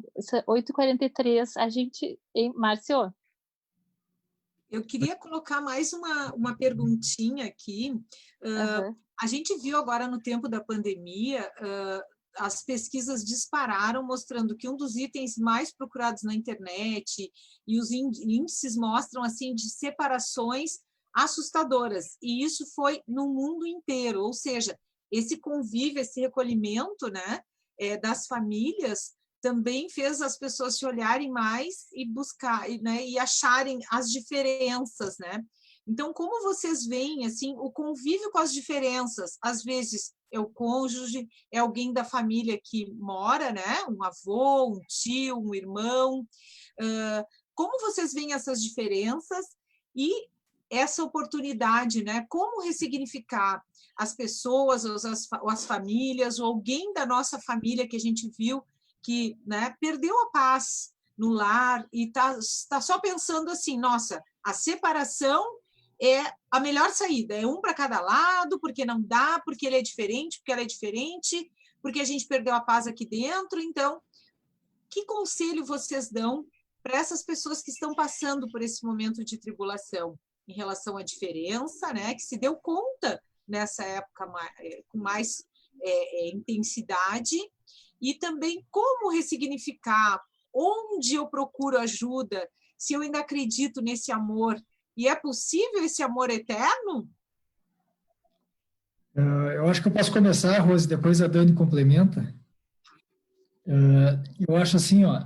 8h43, a gente... Hein, Márcio? Eu queria colocar mais uma perguntinha aqui. A gente viu agora no tempo da pandemia, as pesquisas dispararam, mostrando que um dos itens mais procurados na internet e os índices mostram assim de separações assustadoras. E isso foi no mundo inteiro, ou seja, esse convívio, esse recolhimento, né, das famílias também fez as pessoas se olharem mais e buscar, né, e acharem as diferenças, né? Então, como vocês veem assim o convívio com as diferenças? Às vezes é o cônjuge, é alguém da família que mora, né? Um avô, um tio, um irmão. Como vocês veem essas diferenças e essa oportunidade, né? Como ressignificar as pessoas, ou as famílias, ou alguém da nossa família que a gente viu que, né, perdeu a paz no lar e tá só pensando assim, nossa, a separação é a melhor saída, é um para cada lado, porque não dá, porque ele é diferente, porque ela é diferente, porque a gente perdeu a paz aqui dentro. Então, que conselho vocês dão para essas pessoas que estão passando por esse momento de tribulação em relação à diferença, né, que se deu conta nessa época com mais intensidade, e também como ressignificar, onde eu procuro ajuda, se eu ainda acredito nesse amor, e é possível esse amor eterno? Eu acho que eu posso começar, Rose, depois a Dani complementa. Eu acho assim, ó,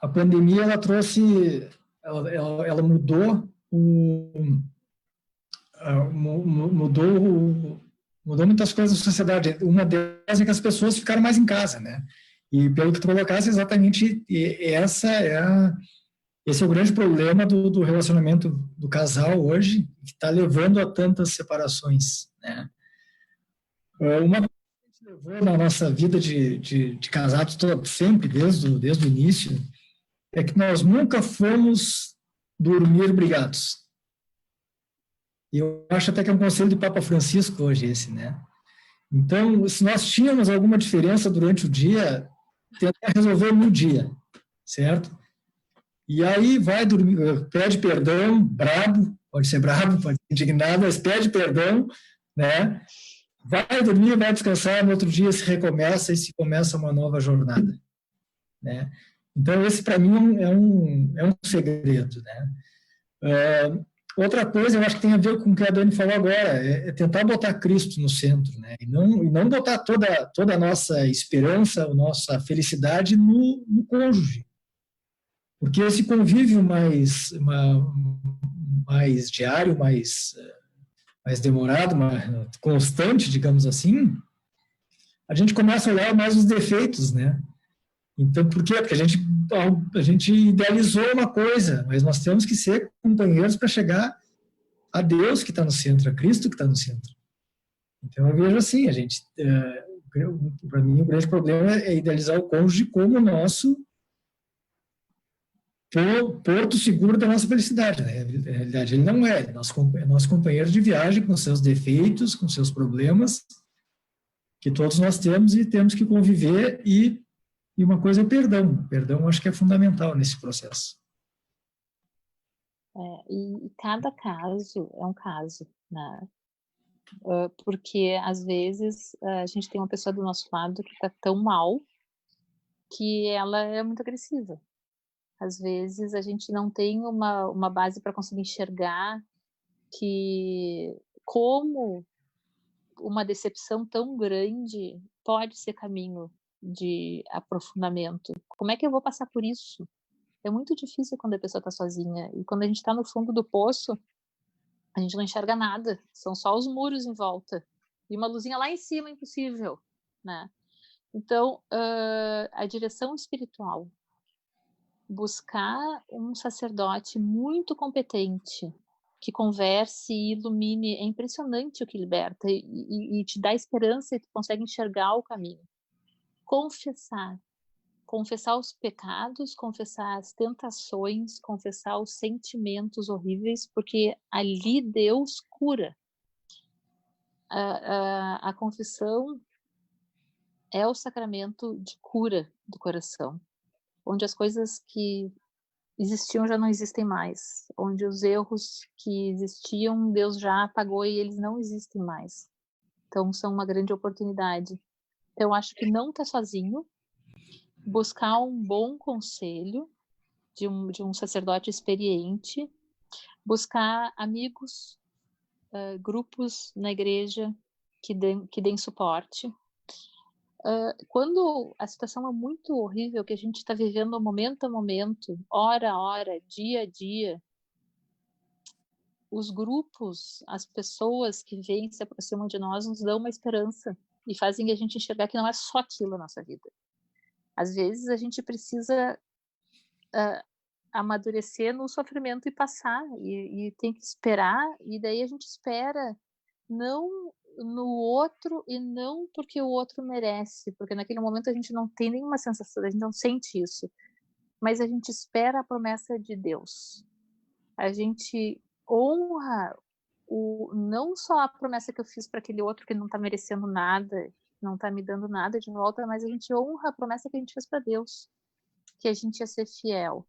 a pandemia ela trouxe, ela mudou mudou muitas coisas na sociedade. Uma delas é que as pessoas ficaram mais em casa, né? E pelo que tu colocaste, exatamente esse é o grande problema do relacionamento do casal hoje, que está levando a tantas separações, né? Uma coisa que a gente levou na nossa vida de casados sempre, desde o início, é que nós nunca fomos dormir brigados. E eu acho até que é um conselho do Papa Francisco hoje esse, né? Então, se nós tínhamos alguma diferença durante o dia, tentar resolver no dia, certo? E aí vai dormir, pede perdão, pode ser brabo, pode ser indignado, mas pede perdão, né? Vai dormir, vai descansar, no outro dia se recomeça e se começa uma nova jornada, né? Então, esse para mim é um segredo, né? Outra coisa, eu acho que tem a ver com o que a Dani falou agora, é tentar botar Cristo no centro, né? E não botar toda a nossa esperança, a nossa felicidade no cônjuge. Porque esse convívio mais diário, mais demorado, mais constante, digamos assim, a gente começa a olhar mais os defeitos, né? Então, por quê? Porque a gente idealizou uma coisa, mas nós temos que ser companheiros para chegar a Deus que está no centro, a Cristo que está no centro. Então, eu vejo assim, para mim, o grande problema é idealizar o cônjuge como o nosso porto seguro da nossa felicidade, né? Na realidade, ele não é nosso companheiro de viagem com seus defeitos, com seus problemas, que todos nós temos e temos que conviver. E uma coisa é o perdão. O perdão, acho que é fundamental nesse processo. E cada caso é um caso, né? Porque, às vezes, a gente tem uma pessoa do nosso lado que está tão mal que ela é muito agressiva. Às vezes, a gente não tem uma base para conseguir enxergar como uma decepção tão grande pode ser caminho de aprofundamento. Como é que eu vou passar por isso? É muito difícil quando a pessoa está sozinha. E quando a gente está no fundo do poço, a gente não enxerga nada. São só os muros em volta. E uma luzinha lá em cima, impossível, né? Então, a direção espiritual. Buscar um sacerdote muito competente, que converse e ilumine. É impressionante o que liberta. E te dá esperança e tu consegue enxergar o caminho. Confessar os pecados, confessar as tentações, confessar os sentimentos horríveis, porque ali Deus cura. A confissão é o sacramento de cura do coração, onde as coisas que existiam já não existem mais, onde os erros que existiam, Deus já apagou e eles não existem mais. Então, são uma grande oportunidade. Então, eu acho que não está sozinho, buscar um bom conselho de um sacerdote experiente, buscar amigos, grupos na igreja que deem suporte. Quando a situação é muito horrível, que a gente está vivendo momento a momento, hora a hora, dia a dia, os grupos, as pessoas que vêm se aproximam de nós nos dão uma esperança e fazem a gente enxergar que não é só aquilo na nossa vida. Às vezes a gente precisa amadurecer no sofrimento e passar, e tem que esperar, e daí a gente espera não no outro e não porque o outro merece, porque naquele momento a gente não tem nenhuma sensação, a gente não sente isso, mas a gente espera a promessa de Deus. A gente honra não só a promessa que eu fiz para aquele outro que não está merecendo nada, não está me dando nada de volta, mas a gente honra a promessa que a gente fez para Deus, que a gente ia ser fiel.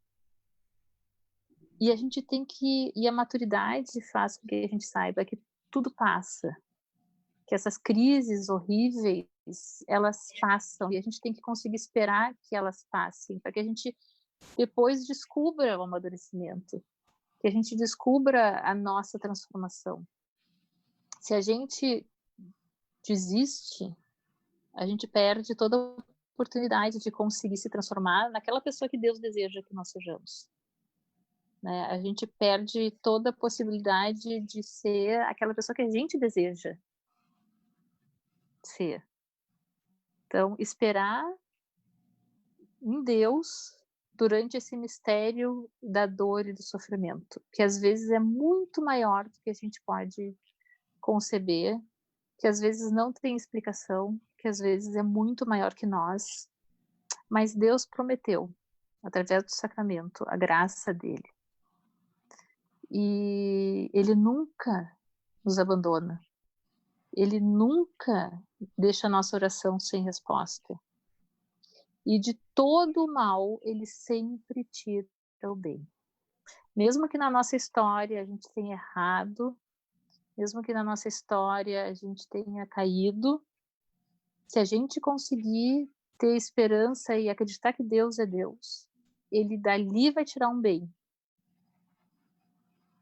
E a gente tem que... E a maturidade faz com que a gente saiba que tudo passa, que essas crises horríveis, elas passam, e a gente tem que conseguir esperar que elas passem, para que a gente depois descubra o amadurecimento, que a gente descubra a nossa transformação. Se a gente desiste, a gente perde toda a oportunidade de conseguir se transformar naquela pessoa que Deus deseja que nós sejamos. Né? A gente perde toda a possibilidade de ser aquela pessoa que a gente deseja ser. Então, esperar em Deus durante esse mistério da dor e do sofrimento, que às vezes é muito maior do que a gente pode conceber, que às vezes não tem explicação, que às vezes é muito maior que nós, mas Deus prometeu, através do sacramento, a graça dele. E ele nunca nos abandona. Ele nunca deixa a nossa oração sem resposta. E de todo o mal, ele sempre tira o bem. Mesmo que na nossa história a gente tenha errado, mesmo que na nossa história a gente tenha caído, se a gente conseguir ter esperança e acreditar que Deus é Deus, ele dali vai tirar um bem.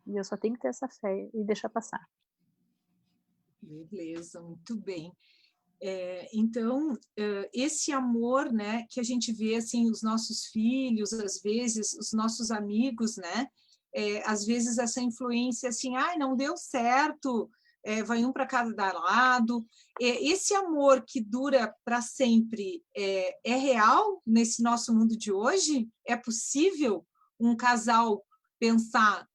E eu só tenho que ter essa fé e deixar passar. Beleza, muito bem. Então, esse amor, né, que a gente vê, assim, os nossos filhos, às vezes, os nossos amigos, né, às vezes essa influência, assim, ai, não deu certo, vai um para cada lado. Esse amor que dura para sempre é real nesse nosso mundo de hoje? É possível um casal pensar,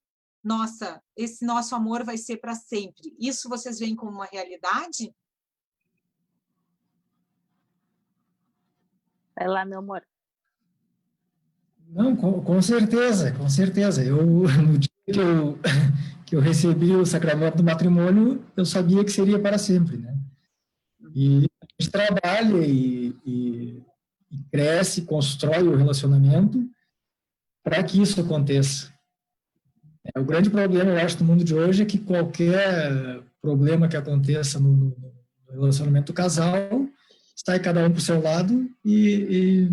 nossa, esse nosso amor vai ser para sempre? Isso vocês veem como uma realidade? Vai lá, meu amor. Não, com certeza, com certeza. No dia que eu recebi o sacramento do matrimônio, eu sabia que seria para sempre, né? E a gente trabalha e cresce, constrói o relacionamento para que isso aconteça. O grande problema, eu acho, no mundo de hoje é que qualquer problema que aconteça no relacionamento do casal, sai cada um para o seu lado e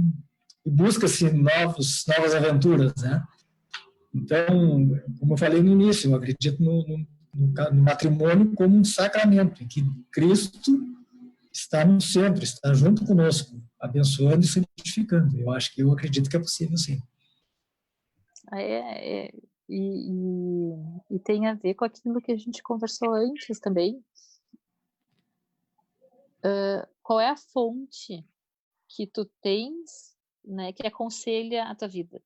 busca-se novas aventuras, né? Então, como eu falei no início, eu acredito no matrimônio como um sacramento, em que Cristo está no centro, está junto conosco, abençoando e santificando. Eu acredito que é possível, sim. E tem a ver com aquilo que a gente conversou antes também. Qual é a fonte que tu tens, né, que aconselha a tua vida?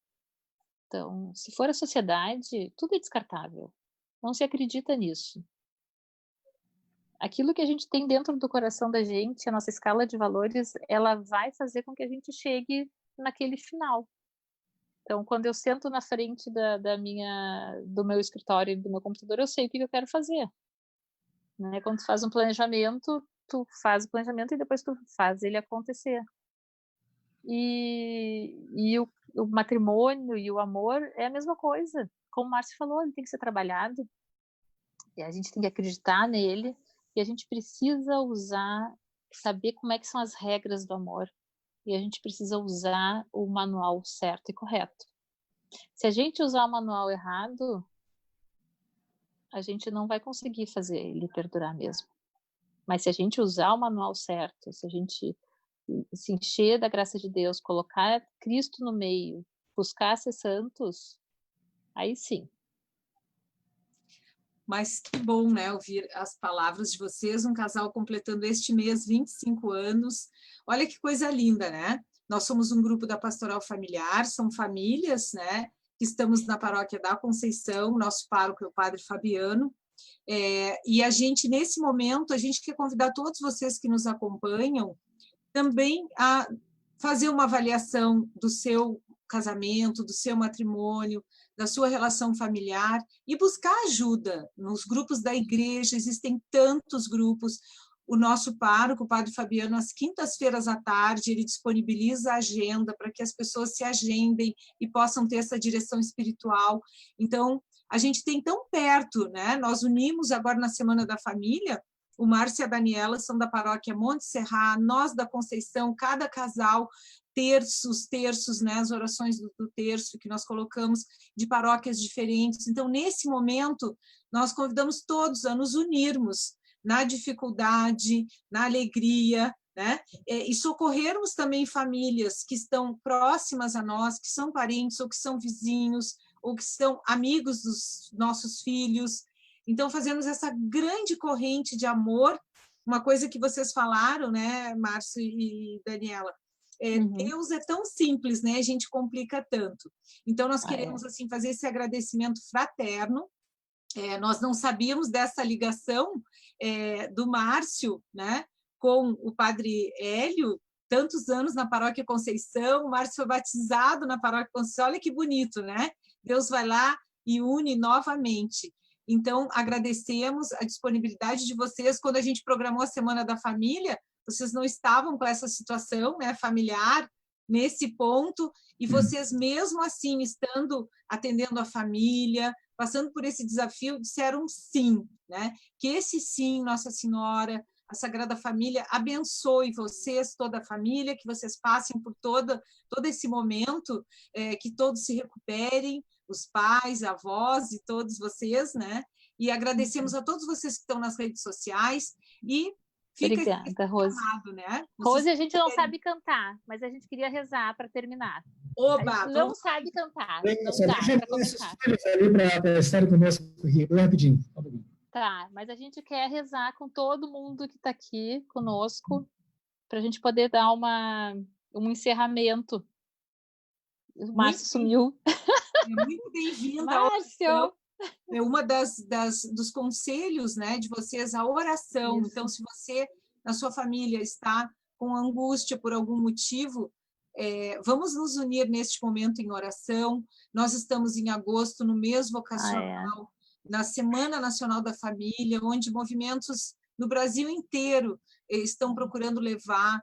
Então, se for a sociedade, tudo é descartável. Não se acredita nisso. Aquilo que a gente tem dentro do coração da gente, a nossa escala de valores, ela vai fazer com que a gente chegue naquele final. Então, quando eu sento na frente do meu escritório e do meu computador, eu sei o que eu quero fazer. Né? Quando tu faz um planejamento, tu faz o planejamento e depois tu faz ele acontecer. E o matrimônio e o amor é a mesma coisa. Como o Márcio falou, ele tem que ser trabalhado. E a gente tem que acreditar nele. E a gente precisa saber como é que são as regras do amor. E a gente precisa usar o manual certo e correto. Se a gente usar o manual errado, a gente não vai conseguir fazer ele perdurar mesmo. Mas se a gente usar o manual certo, se a gente se encher da graça de Deus, colocar Cristo no meio, buscar ser santos, aí sim. Mas que bom, né, ouvir as palavras de vocês, um casal completando este mês 25 anos. Olha que coisa linda, né? Nós somos um grupo da Pastoral Familiar, são famílias, né, que estamos na paróquia da Conceição, nosso pároco é o Padre Fabiano, e a gente, nesse momento, a gente quer convidar todos vocês que nos acompanham também a fazer uma avaliação do seu casamento, do seu matrimônio, da sua relação familiar e buscar ajuda. Nos grupos da igreja, existem tantos grupos. O nosso pároco, o Padre Fabiano, às quintas-feiras à tarde, ele disponibiliza a agenda para que as pessoas se agendem e possam ter essa direção espiritual. Então, a gente tem tão perto, né? Nós unimos agora na Semana da Família, o Márcio e a Daniela são da paróquia Monte Serra, nós da Conceição, cada casal, terços, né, as orações do terço que nós colocamos de paróquias diferentes. Então, nesse momento, nós convidamos todos a nos unirmos na dificuldade, na alegria, né? E socorrermos também famílias que estão próximas a nós, que são parentes ou que são vizinhos, ou que são amigos dos nossos filhos. Então, fazemos essa grande corrente de amor, uma coisa que vocês falaram, né, Márcio e Daniela, Deus é tão simples, né? A gente complica tanto. Então, nós queremos assim fazer esse agradecimento fraterno nós não sabíamos dessa ligação do Márcio, né, com o padre Hélio, tantos anos na Paróquia Conceição. O Márcio foi batizado na Paróquia Conceição. Olha que bonito, né? Deus vai lá e une novamente. Então, agradecemos a disponibilidade de vocês. Quando a gente programou a Semana da Família, vocês não estavam com essa situação, né, familiar, nesse ponto, e vocês, mesmo assim, estando atendendo a família, passando por esse desafio, disseram sim, né? Que esse sim, Nossa Senhora, a Sagrada Família, abençoe vocês, toda a família, que vocês passem por todo esse momento, que todos se recuperem, os pais, avós e todos vocês, né? E agradecemos a todos vocês que estão nas redes sociais e fica obrigada, Rose. chamado, né? Rose, a gente não sabe cantar, mas a gente queria rezar para terminar. Oba, a gente não sabe cantar, não Só dá deixa para começar. ali para estar conosco aqui, rapidinho. Tá, mas a gente quer rezar com todo mundo que está aqui conosco, para a gente poder dar um encerramento. O Márcio sumiu. Muito bem-vinda. Márcio! É uma dos conselhos, né, de vocês, a oração. Isso. Então, se você, na sua família, está com angústia por algum motivo, vamos nos unir neste momento em oração. Nós estamos em agosto, no mês vocacional, na Semana Nacional da Família, onde movimentos no Brasil inteiro estão procurando levar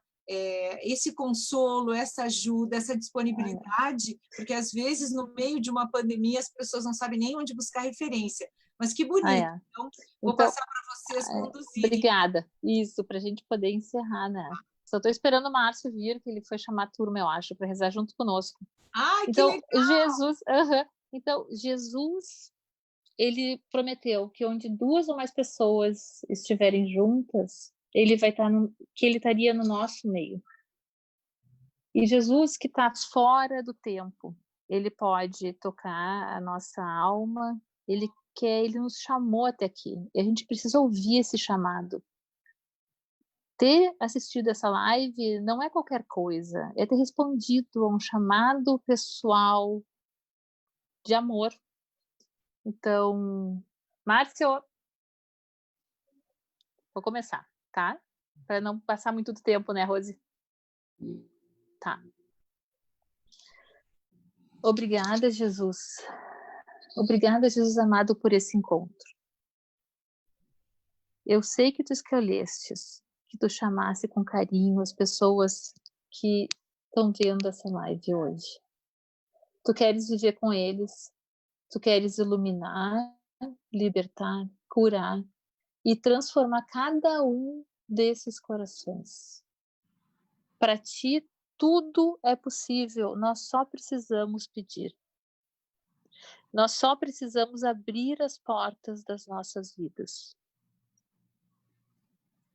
esse consolo, essa ajuda, essa disponibilidade, porque às vezes no meio de uma pandemia as pessoas não sabem nem onde buscar referência. Mas que bonito! Então, vou passar para vocês conduzirem. Obrigada. Isso, para a gente poder encerrar, né? Só estou esperando o Márcio vir, que ele foi chamar a turma, eu acho, para rezar junto conosco. Ai, então, que legal! Então, Jesus, ele prometeu que onde 2 ou mais pessoas estiverem juntas, ele vai estar que ele estaria no nosso meio. E Jesus, que está fora do tempo, ele pode tocar a nossa alma, ele nos chamou até aqui. E a gente precisa ouvir esse chamado. Ter assistido essa live não é qualquer coisa, é ter respondido a um chamado pessoal de amor. Então, Márcio, vou começar, tá? Para não passar muito do tempo, né, Rose? Tá. Obrigada, Jesus. Obrigada, Jesus amado, por esse encontro. Eu sei que tu escolhestes, que tu chamasse com carinho as pessoas que estão vendo essa live hoje. Tu queres viver com eles, tu queres iluminar, libertar, curar e transformar cada um desses corações. Para ti, tudo é possível, nós só precisamos pedir. Nós só precisamos abrir as portas das nossas vidas.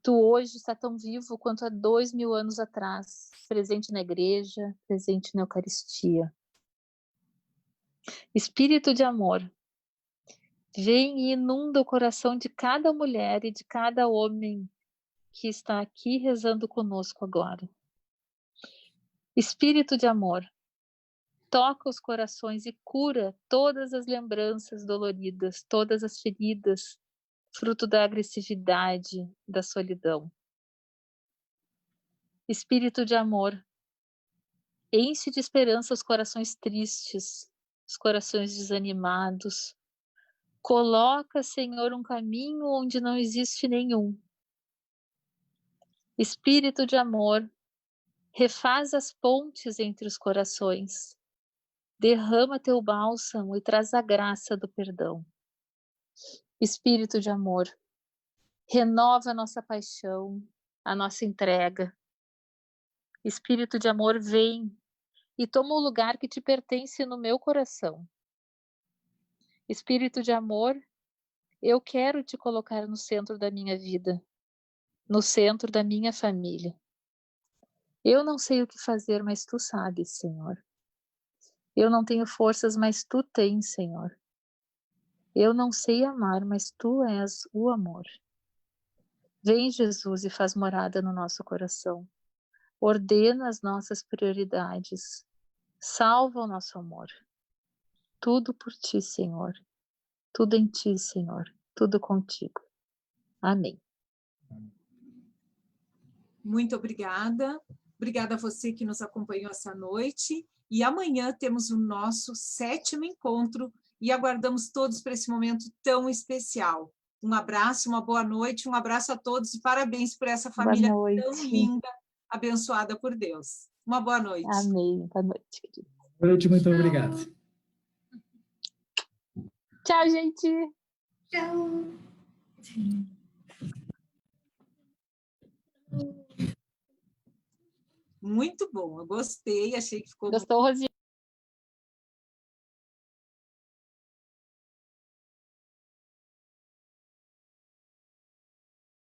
Tu hoje está tão vivo quanto há 2000 anos atrás, presente na igreja, presente na Eucaristia. Espírito de amor, vem e inunda o coração de cada mulher e de cada homem que está aqui rezando conosco agora. Espírito de amor, toca os corações e cura todas as lembranças doloridas, todas as feridas, fruto da agressividade, da solidão. Espírito de amor, enche de esperança os corações tristes, os corações desanimados. Coloca, Senhor, um caminho onde não existe nenhum. Espírito de amor, refaz as pontes entre os corações. Derrama teu bálsamo e traz a graça do perdão. Espírito de amor, renova a nossa paixão, a nossa entrega. Espírito de amor, vem e toma o lugar que te pertence no meu coração. Espírito de amor, eu quero te colocar no centro da minha vida, no centro da minha família. Eu não sei o que fazer, mas tu sabes, Senhor. Eu não tenho forças, mas tu tens, Senhor. Eu não sei amar, mas tu és o amor. Vem, Jesus, e faz morada no nosso coração. Ordena as nossas prioridades. Salva o nosso amor. Tudo por ti, Senhor. Tudo em ti, Senhor, tudo contigo. Amém. Muito obrigada. Obrigada a você que nos acompanhou essa noite. E amanhã temos o nosso 7º encontro e aguardamos todos para esse momento tão especial. Um abraço, uma boa noite, um abraço a todos e parabéns por essa família tão linda, abençoada por Deus. Uma boa noite. Amém. Boa noite, querida. Boa noite, muito obrigado. Tchau, gente. Tchau. Muito bom, eu gostei, achei que ficou... Gostou, Rosiane?